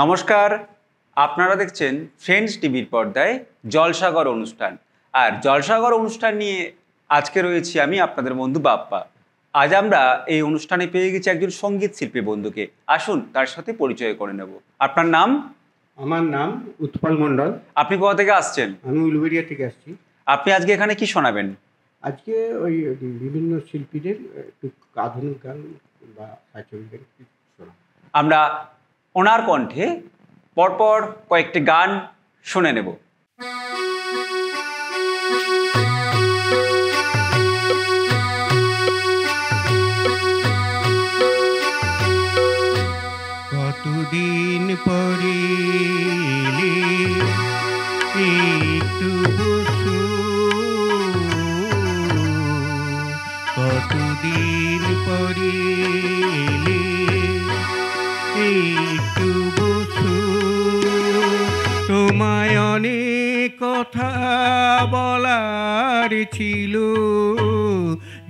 নমস্কার, আপনারা দেখছেন ফ্রেন্ডস টিভির পর্দায় জলসাগর অনুষ্ঠান। আর জলসাগর অনুষ্ঠান নিয়ে আজকে রয়েছি আমি আপনাদের বন্ধু বাপ্পা। আজ আমরা এই অনুষ্ঠানে পেয়ে গেছি একজন সঙ্গীত শিল্পী বন্ধুকে। আসুন তার সাথে পরিচয় করে নেব। আপনার নাম? আমার নাম উৎপল মণ্ডল। আপনি কোথা থেকে আসছেন? আমি উলুবেড়িয়া থেকে আসছি। আপনি আজকে এখানে কি শোনাবেন? আজকে ওই বিভিন্ন শিল্পীদের একটু আধুনিক গান বা ছায়াছবি গান শোনা। আমরা ওনার কণ্ঠে পরপর কয়েকটি গান শুনে নেব। কতদিন পরে একটু বসো, কতদিন পরে একটু বসো, তোমায় অনেক কথা বলার ছিল,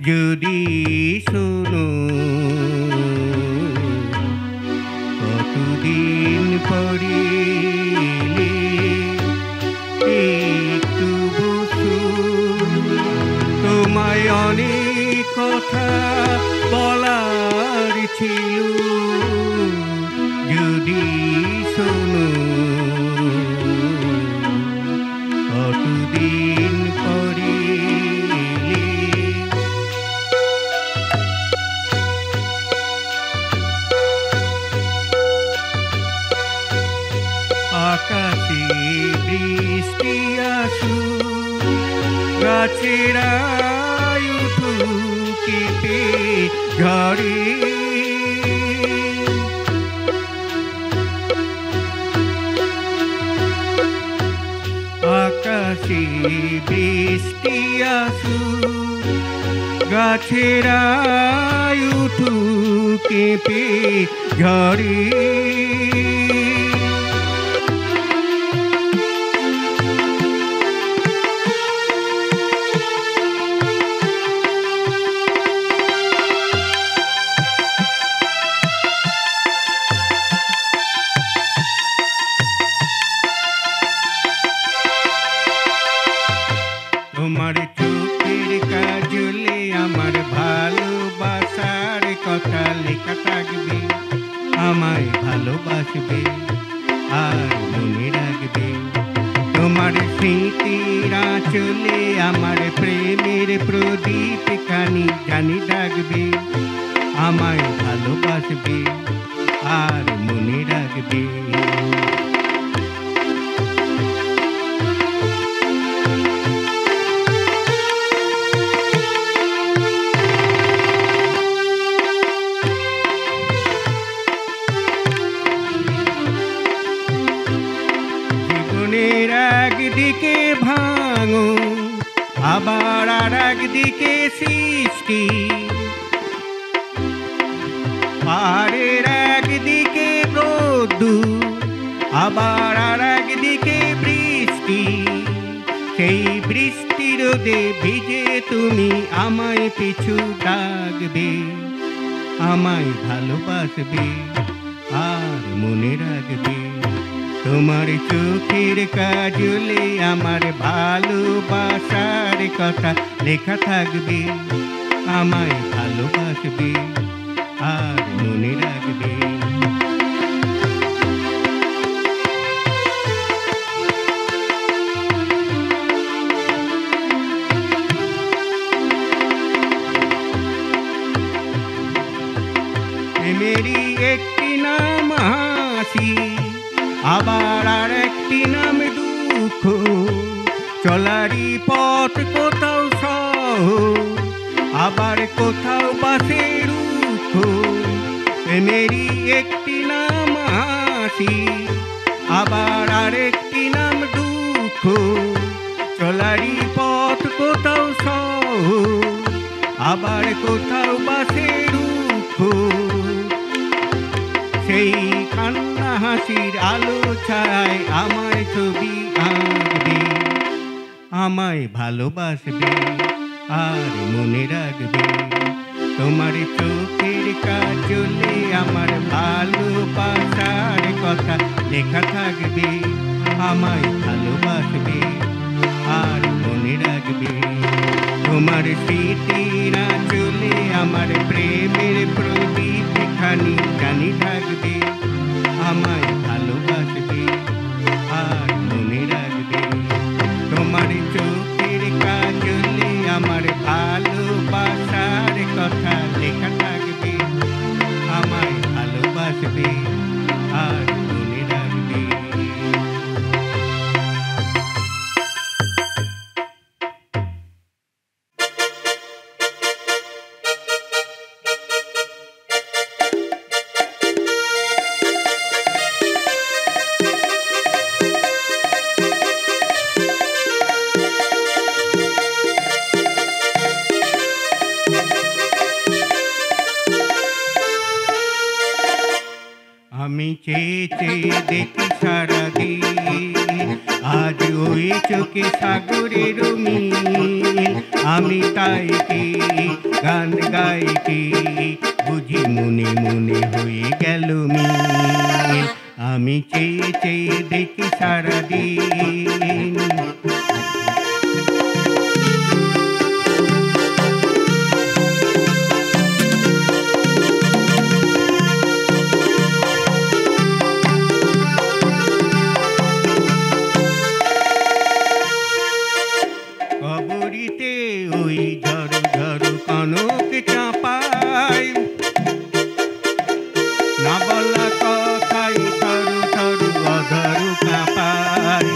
যদি শোনো। কতদিন পরে একটু বসো, তোমায় অনেক কথা বলার ছিল, যদি শোনো। কতদিন পরে আকাশে বৃষ্টি আসু, গাছেরা উঠু কেঁপে ঝড়ে, আকাশে বৃষ্টি আসু, গাছেরা উঠু কেঁপে ঝড়ে, তোমার চোখের কাজলে আমার ভালোবাসার কথা লেখা থাকবে, আমায় ভালোবাসবে আর মনে রাখবে। তোমার স্মৃতির আঁচলে আমার প্রেমের প্রদীপ খানি জানি রাখবে, আমায় ভালোবাসবে আর মনে রাখবে। জীবনের একদিকে ভাঙো, আবার আর একদিকে সৃষ্টি, পাহাড়ের একদিকে রোদ্দুর, আবার আর একদিকে বৃষ্টি, সেই বৃষ্টি রোদে ভিজে তুমি আমায় পিছু ডাকবে, আমায় ভালোবাসবে আর মনে রাখবে। তোমার চোখের কাজলে আমার ভালোবাসার কথা লেখা থাকবে, আমায় ভালোবাসবে আর মনে রাখবে। প্রেমেরই একটি নাম হাসি, আবার আর একটি নাম দুঃখ, চলারই পথ কোথাও সহজ, আবার কোথাও বাসে রুক্ষ। প্রেমেরই একটি নাম হাসি, আবার আর একটি নাম দুঃখ, চলারই পথ কোথাও সহজ, আবার কোথাও বাসে রুক্ষ। সেই কান্না হাসির আলো ছায় আমায় ছবি আঁকবে, আমায় ভালোবাসবে আর মনে রাখবে। তোমার চোখের কাজলে আমার ভালোবাসার কথা লেখা থাকবে, আমায় ভালোবাসবে আর মনে রাখবে। তোমার স্মৃতির আঁচলে আমার প্রেমের প্রদীপ খানি জানি থাকবে, আমায় ভালোবাসবে আর মনে রাখবে। তোমার চোখের কাজলে আমার ভালোবাসার কথা লেখা থাকবে, আমায় ভালোবাসবে আর মনে রাখবে। আমি চেয়ে চেয়ে দেখি সারাদিন, আজ ওই চোখে সাগরের মিল। আমি তাই কি গান গাই কি বুঝি মনে মনে হয়ে গেল মিল। আমি চেয়ে চেয়ে দেখি সারাদিন। কবরীতে ওই ঝড় ঝড় কনক চাপায়, না বলা কথাই থরু থরু অধর কাঁপায়।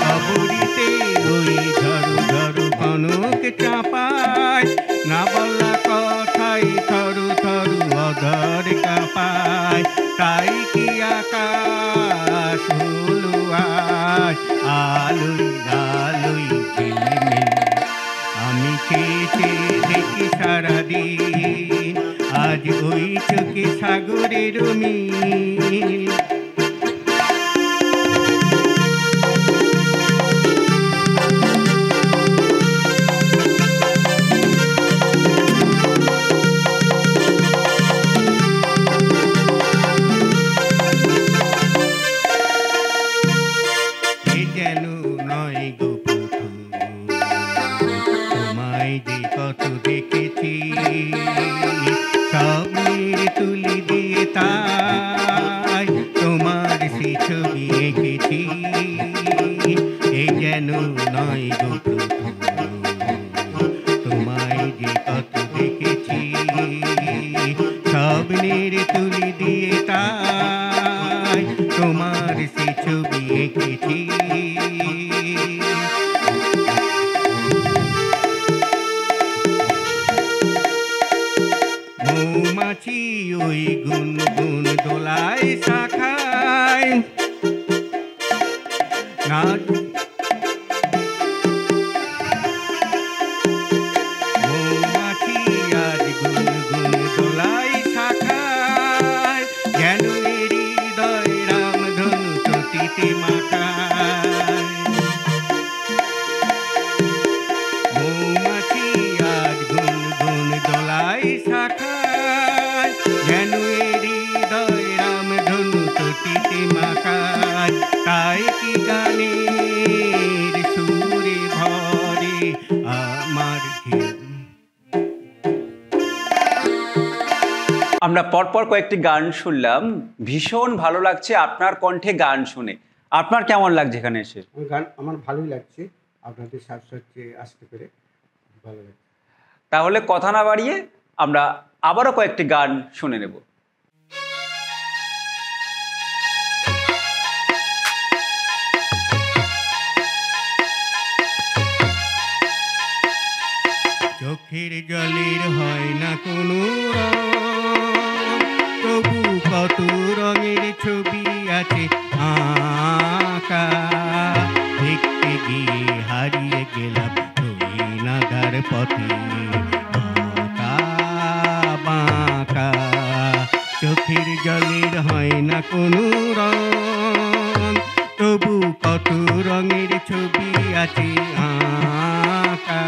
কবরীতে ওই ঝড় ঝড় কনক চাপায়, না বলা কথাই থরু থরু অধর কাঁপায়। তাই কি আকাশ হলো আজ আলোই আলোই ঝিলমিল। আমি চেয়ে চেয়ে দেখি সারাদিন, আজ ওই চোখে সাগরের মিল। যেন নয় গো প্রথম, তোমায় যে কত দেখেছি, স্বপ্নের তুলি দিয়ে তাই তোমার সে ছবি এঁকেছি। এ যেন নয় গো প্রথম, তোমায় যে কত দেখেছি, স্বপ্নের তুলি দিয়ে তাই তোমার সে ছবি এঁকেছি। মৌমাছি ওই গুনগুন দোলায় শাখায়, না মৌমাছি আজ গুনগুন দোলায় শাখায়, যেন হৃদয় রামধনু চটিতে মাখায়। মৌমাছি আজ গুনগুন দোলায় শাখায়, যেন হৃদয় রামধনু চটিতে মাখায়। তাই কি গানের সুরে ভরে আমার ঢেউ। আমরা পরপর কয়েকটি গান শুনলাম, ভীষণ ভালো লাগছে আপনার কণ্ঠে গান শুনে। আপনার কেমন লাগছে এখানে এসে? গান আমার ভালোই লাগছে, আপনাদের সাথে আসতে পেরে ভালো লাগছে। তাহলে কথা না বাড়িয়ে আমরা আবারও কয়েকটি গান শুনে নেব। চোখের জলের হয় না কোনো রং, তবু কত রঙের ছবি আছে আঁকা। দেখতে গিয়ে হারিয়ে গেলাম ওই নাগার পথে বাঁকা বাঁকা। চোখের জলের হয় না কোনো রং, তবু কত রঙের ছবি আছে আঁকা।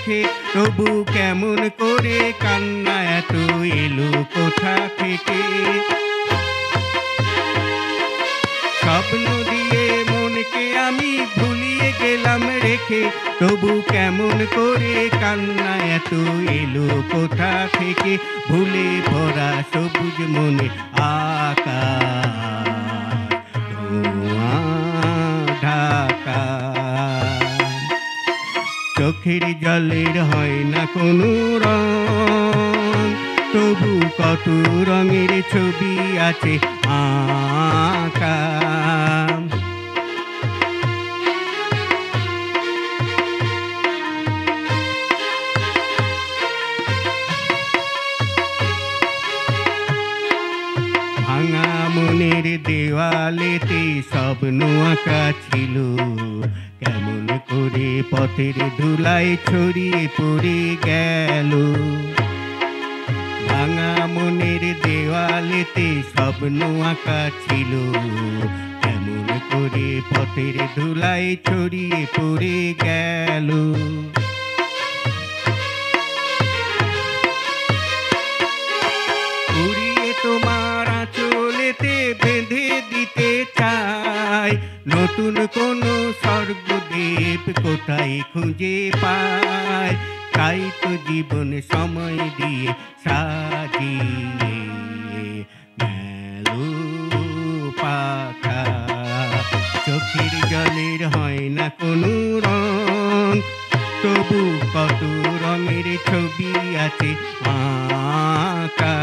রেখে তবু কেমন করে কান্না এত এলো কোথা থেকে। স্বপ্ন দিয়ে মনকে আমি ভুলিয়ে গেলাম রেখে তবু কেমন করে কান্না এত এলো কোথা থেকে। ভুলে ভরা সবুজ মনে আকাশ ধোঁয়া ঢাকা। চোখের জলের হয় না কোনো রং, তবু কত রঙের ছবি আছে আঁকা। ভাঙা মনের দেওয়ালেতে স্বপ্ন আঁকা ছিল, কেমন করে পথের ধুলায় ছড়িয়ে পড়ে গেল। ভাঙা মনের দেওয়ালেতে স্বপ্ন আঁকা ছিল, কেমন করে পথের ধুলায় ছড়িয়ে পড়ে গেল। উড়িয়ে তোমার আঁচলেতে বেঁধে দিতে চাই, নতুন কোনো স্বর্গদ্বীপ কোথায় খুঁজে পায়। তাই তো জীবন সময় দিয়ে সাজিয়ে গেল পাখা। চোখের জলের হয় না কোনো রং, তবু কত রঙের ছবি আছে আঁকা।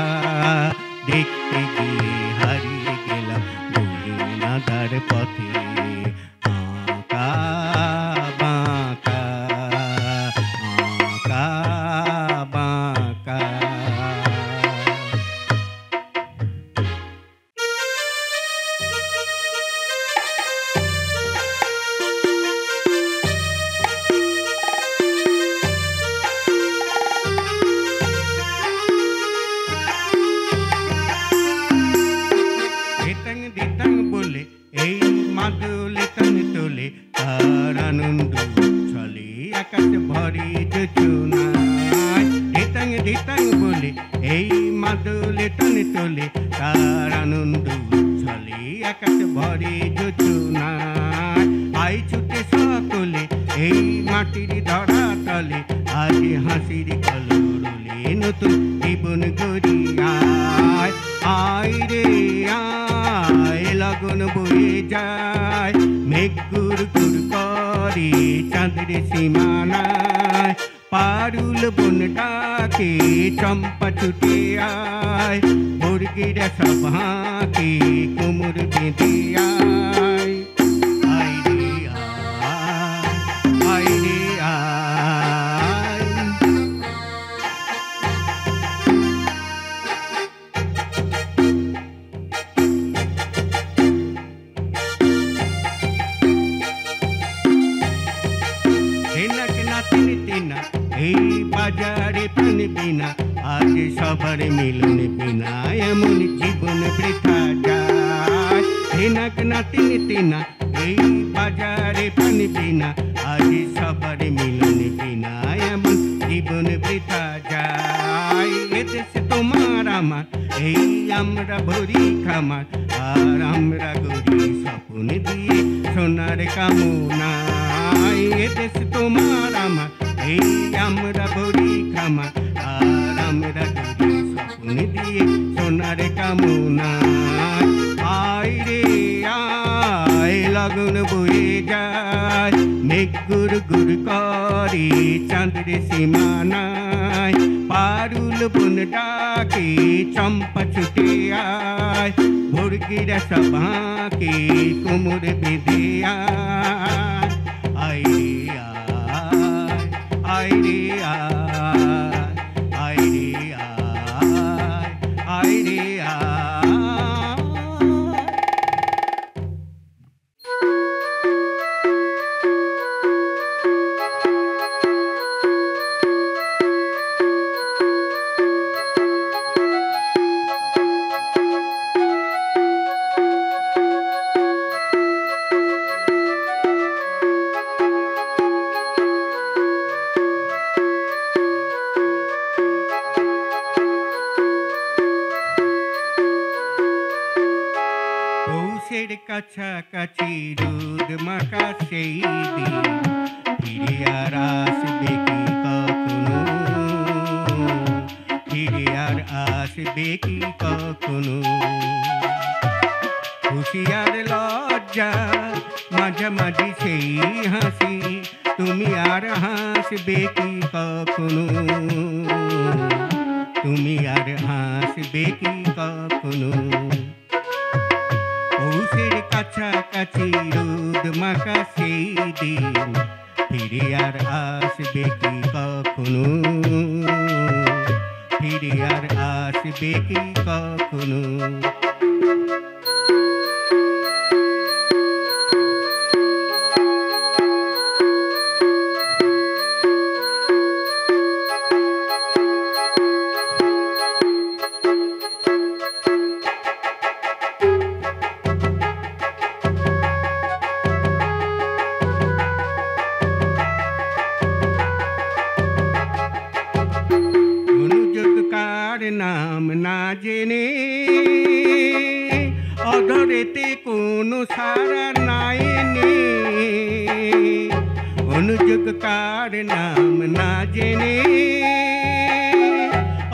দেখতে গিয়ে হারিয়ে গেলাম গহীনাদার পথে আঁকা বাঁকা আঁকা বাঁকা। ধিতাং বলে এই মাদলে তান তোলে, তার আনন্দ চলে আকাশ ভরে যোজনায়। ধিতাং বলে এই মাদলে তান তোলে, তার আনন্দ চলে আকাশ ভরে যোজনায়। আই ছুটে সকলে এই মাটির ধরা তলে, আজ হাসির কলরলে নতুন জীবন গড়িয়ায়। আয় রে আয় লগন বয়ে যায়, মেঘ গুড় গুড় করে চাঁদের সীমানায়। পারুল বন ডাকে চম্পা ছুটে আয়, মুরগিরা সব হাঁকে কোমর বেঁধে আয়। আয় রে আয়, আয় রে আয়। এই বাজারে প্রাণ বিনা, আজ সবার মিলন বিনা এমন জীবন বৃথা যায়। হেনাক নাতিন তিনা এই বাজারে প্রাণ বিনা, আজ সবার মিলন বিনা এমন জীবন বৃথা যায়। এদেশে তোমার আমার এই আমরা ভরি খামার, আর আমরা গড়ি স্বপ্ন দিয়ে সোনার কামনায়। এদেশ তোমার আমার এই আমরা ভরি খামার, আর আমরা গড়ি স্বপ্ন দিয়ে সোনার কামনায়। আয় রে আয় লগন বয়ে যায়, মেঘ গুড় গুড় করে চাঁদের সীমানায়। পারুল বন ডাকে চম্পা ছুটে আয়, মুরগিরা সব হাঁকে কোমর বেঁধে আয়। আয় রে আয়, আয় রে আয়, আয় রে আয়, আয় রে আয়। পৌষের কাছাকাছি রোদ মাখা সেই দিন ফিরে আর আসবে কি কখনো, ফিরে আর আসবে কি কখনো। খুশি আর লজ্জা মাঝামাঝি সেই হাসি, তুমি আর হাসবে কি কখনো, তুমি আর হাসবে কি কখনো। পৌষের কাছাকাছি রোদ মাখা সেই দিন ফিরে আর আসবে কি কখনো, ফিরে আর আসবে কি কখনো। নাম না জেনে অধরেতে কোনো সারা নাই নে, অনুযোগকার নাম না জেনে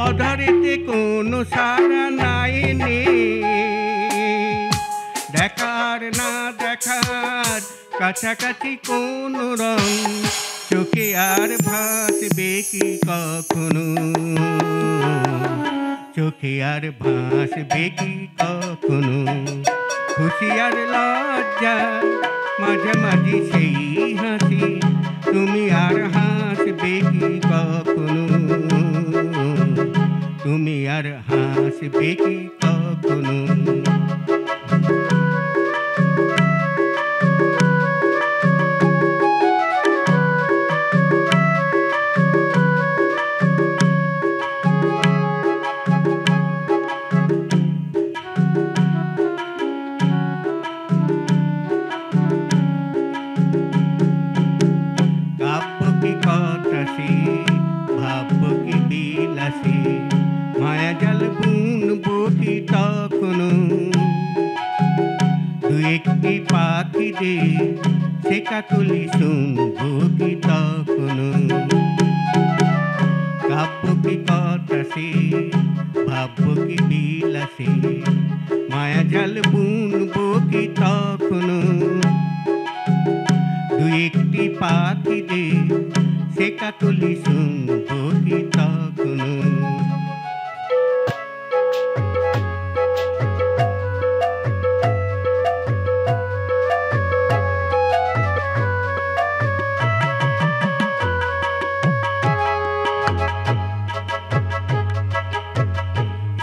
অধরেতে কোনো সারা নাই নে। দেখার না দেখার কাছাকাছি কোন রং, চোখে আর ভাসবে কি কখনো, চোখে আর ভাসবে কি কখনো। খুশি আর লজ্জা মাঝামাঝি সেই হাসি, তুমি আর হাসবে কি কখনো, তুমি আর হাসবে কি কখনো। ভাবব কি বিলাসী মায়া জাল বুনবো কি তখনো, দু একটি পাখি দে সে কাকলি শুনবো কি তখনো। কাব্য কি কথা সে ভাবব কি বিলাসী মায়া জাল বুনবো কি তখনো, দু একটি পাখি দে সে কাকলি শুনবো কি তখনো।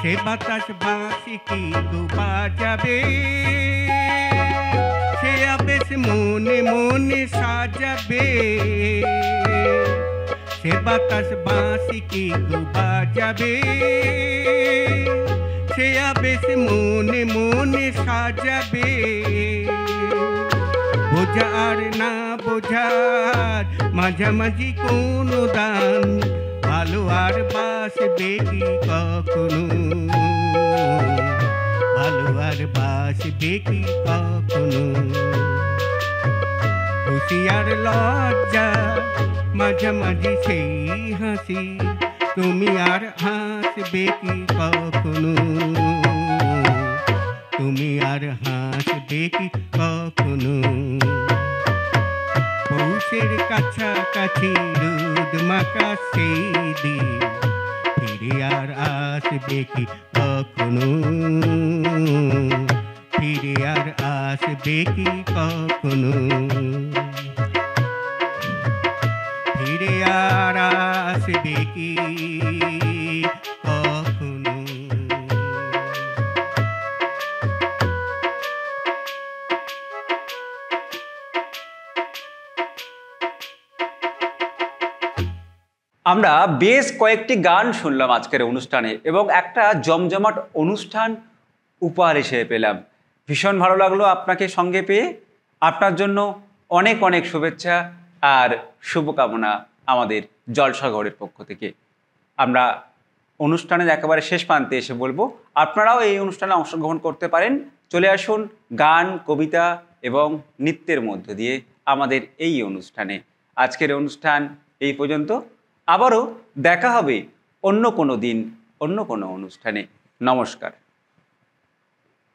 সে বাতাস বাঁশি কি ডুবা যাবে, সে আবেশ মনে মনে সাজাবে। সে বাতাস বাঁশি কি ডুবা যাবে, সে আবেশ মনে মনে সাজাবে। বোঝার না বোঝার মাঝামাঝি কোন দান, ভালো আর বাসবে কি কখনো, ভালো আর বাসবে কি কখনো। খুশি আর লজ্জা মাঝামাঝি সেই হাসি, তুমি আর হাসবে কি কখনো, তুমি আর হাসবে কি কখনো। পৌষের কাছাকাছি রোদ মাখা সেই দিন ফিরে আর আসবে কি কখনো, ফিরে আর আসবে কি কখনো, ফিরে আর আসবে কি কখনো। আমরা বেশ কয়েকটি গান শুনলাম আজকের অনুষ্ঠানে এবং একটা জমজমাট অনুষ্ঠান উপহার হিসেবে পেলাম। ভীষণ ভালো লাগলো আপনাকে সঙ্গে পেয়ে। আপনার জন্য অনেক অনেক শুভেচ্ছা আর শুভকামনা আমাদের জলসাঘরের পক্ষ থেকে। আমরা অনুষ্ঠানের একেবারে শেষ প্রান্তে এসে বলবো আপনারাও এই অনুষ্ঠানে অংশগ্রহণ করতে পারেন চলে আসুন গান, কবিতা এবং নৃত্যের মধ্য দিয়ে আমাদের এই অনুষ্ঠানে। আজকের অনুষ্ঠান এই পর্যন্ত। আবারও দেখা হবে অন্য কোনো দিন, অন্য কোনো অনুষ্ঠানে। নমস্কার।